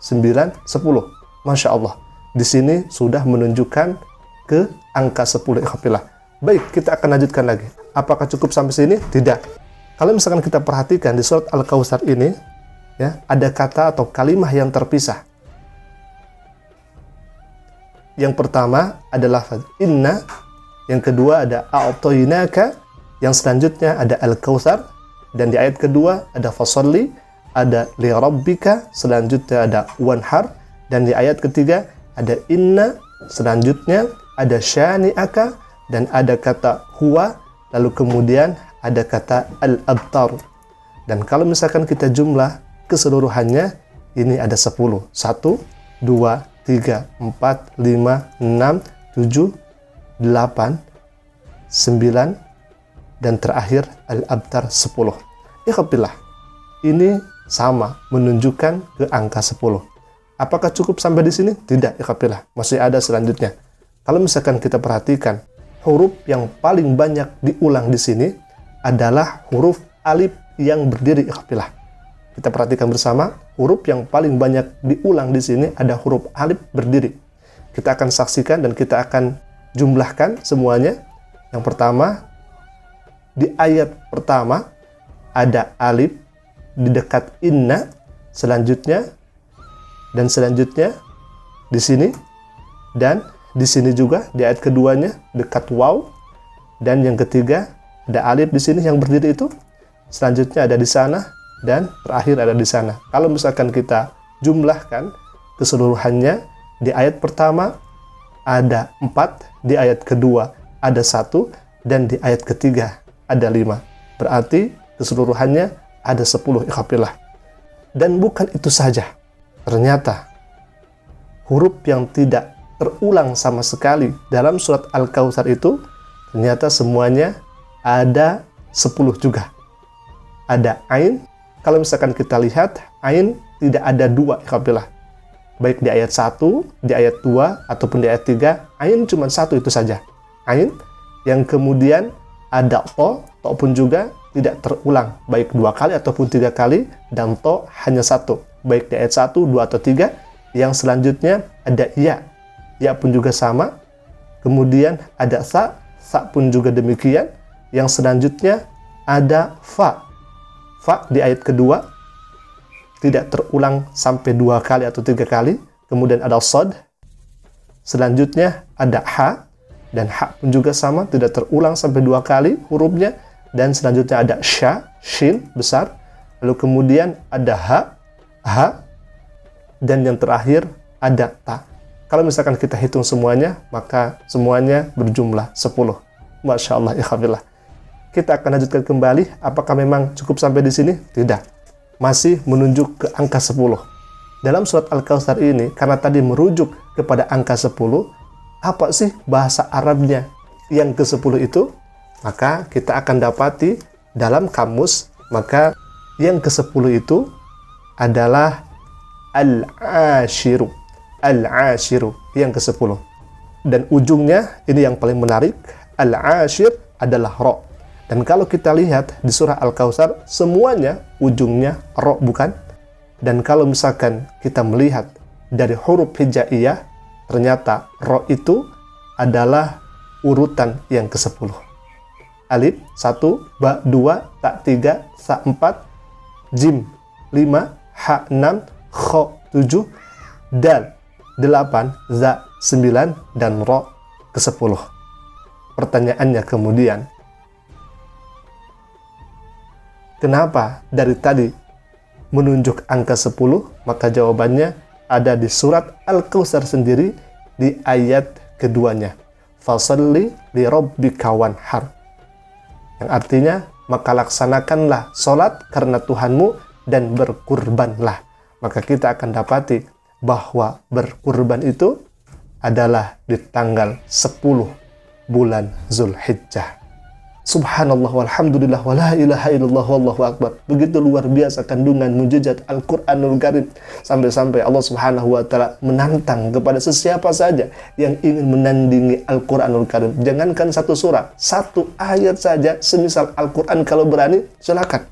9, 10. Masya Allah. Di sini sudah menunjukkan ke angka 10 ikhwafillah. Baik, kita akan lanjutkan lagi. Apakah cukup sampai sini? Tidak. Kalau misalkan kita perhatikan di surat Al-Kautsar ini, ya, ada kata atau kalimah yang terpisah. Yang pertama adalah inna, yang kedua ada a'tainaka, yang selanjutnya ada Al-Kautsar, dan di ayat kedua ada fasalli, ada li rabbika, selanjutnya ada wanhar, dan di ayat ketiga ada inna, selanjutnya ada syani'aka, dan ada kata huwa, lalu kemudian ada kata al-abtar. Dan kalau misalkan kita jumlah keseluruhannya, ini ada 10. 1, 2, 3, 4, 5, 6, 7, 8, 9, dan terakhir al-abtar 10. Ikhwafillah, ini sama menunjukkan ke angka 10. Apakah cukup sampai di sini? Tidak, ikhwafillah. Masih ada selanjutnya. Kalau misalkan kita perhatikan, huruf yang paling banyak diulang di sini adalah huruf alif yang berdiri, ikhwafillah. Kita perhatikan bersama, huruf yang paling banyak diulang di sini ada huruf alif berdiri. Kita akan saksikan dan kita akan jumlahkan semuanya. Yang pertama, di ayat pertama ada alif di dekat inna, selanjutnya dan selanjutnya di sini, dan di sini juga di ayat keduanya dekat waw, dan yang ketiga ada alif di sini yang berdiri itu, selanjutnya ada di sana, dan terakhir ada di sana. Kalau misalkan kita jumlahkan keseluruhannya, di ayat pertama ada 4, di ayat kedua ada 1, dan di ayat ketiga ada 5. Berarti keseluruhannya ada 10 ikhwafillah. Dan bukan itu saja, ternyata huruf yang tidak terulang sama sekali dalam surat Al-Kautsar itu ternyata semuanya ada 10 juga. Ada ain, kalau misalkan kita lihat, ain tidak ada 2 ikhwafillah. Baik di ayat 1, di ayat 2, ataupun di ayat 3, ain cuma 1 itu saja. Ain, yang kemudian ada to pun juga tidak terulang, baik 2 kali ataupun 3 kali, dan to hanya 1, baik di ayat 1, 2, atau 3. Yang selanjutnya ada ya pun juga sama. Kemudian ada sa pun juga demikian. Yang selanjutnya ada fa di ayat kedua tidak terulang sampai 2 kali atau 3 kali. Kemudian ada sod, selanjutnya ada ha, dan ha pun juga sama, tidak terulang sampai 2 kali hurufnya. Dan selanjutnya ada sya, shin besar, lalu kemudian ada ha, dan yang terakhir ada ta. Kalau misalkan kita hitung semuanya, maka semuanya berjumlah 10. Masya Allah, ikhwafillah. Kita akan lanjutkan kembali. Apakah memang cukup sampai di sini? Tidak. Masih menunjuk ke angka 10. Dalam surat Al-Kautsar ini, karena tadi merujuk kepada angka 10, apa sih bahasa Arabnya yang ke-10 itu? Maka kita akan dapati dalam kamus, maka yang ke-10 itu adalah al-ashiru. Al-ashiru, yang ke-10. Dan ujungnya, ini yang paling menarik, al-ashir adalah ro. Dan kalau kita lihat di surah Al-Kautsar, semuanya ujungnya ro, bukan? Dan kalau misalkan kita melihat dari huruf hijaiyah, ternyata ro itu adalah urutan yang ke-10. Alif 1, ba 2, ta 3, sa 4, jim 5, ha 6, kho 7, dal 8, za 9, dan ro ke-10. Pertanyaannya kemudian, kenapa dari tadi menunjuk angka 10? Maka jawabannya ada di surat Al-Kautsar sendiri di ayat keduanya. Fasalli li rabbika wanhar. Yang artinya, maka laksanakanlah sholat karena Tuhanmu dan berkurbanlah. Maka kita akan dapati bahwa berkurban itu adalah di tanggal 10 bulan Zulhijjah. Subhanallah walhamdulillah wa la ilaha illallah wallahu akbar. Begitu luar biasa kandungan mujizat Al-Quranul Karim. Sampai-sampai Allah subhanahu wa ta'ala menantang kepada sesiapa saja yang ingin menandingi Al-Quranul Karim. Jangankan satu surah, satu ayat saja, semisal Al-Quran kalau berani, silakan.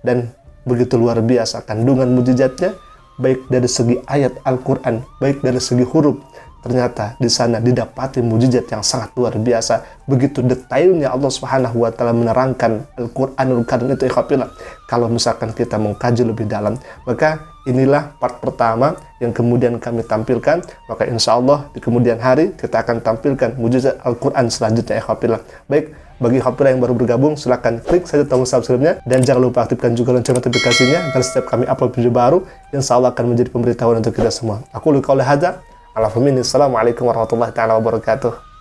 Dan begitu luar biasa kandungan mujizatnya, baik dari segi ayat Al-Quran, baik dari segi huruf. Ternyata di sana didapati mujizat yang sangat luar biasa. Begitu detailnya Allah Subhanahu wa taala menerangkan Al-Qur'anul Karim itu, ikhwafillah. Kalau misalkan kita mengkaji lebih dalam, maka inilah part pertama yang kemudian kami tampilkan. Maka insya Allah di kemudian hari kita akan tampilkan mujizat Al-Qur'an selanjutnya, ikhwafillah. Baik, bagi ikhwafillah yang baru bergabung, silahkan klik saja tombol subscribe-nya dan jangan lupa aktifkan juga lonceng notifikasinya agar setiap kami upload video baru, insya Allah akan menjadi pemberitahuan untuk kita semua. Aku qouli hadza. Assalamualaikum warahmatullahi wabarakatuh.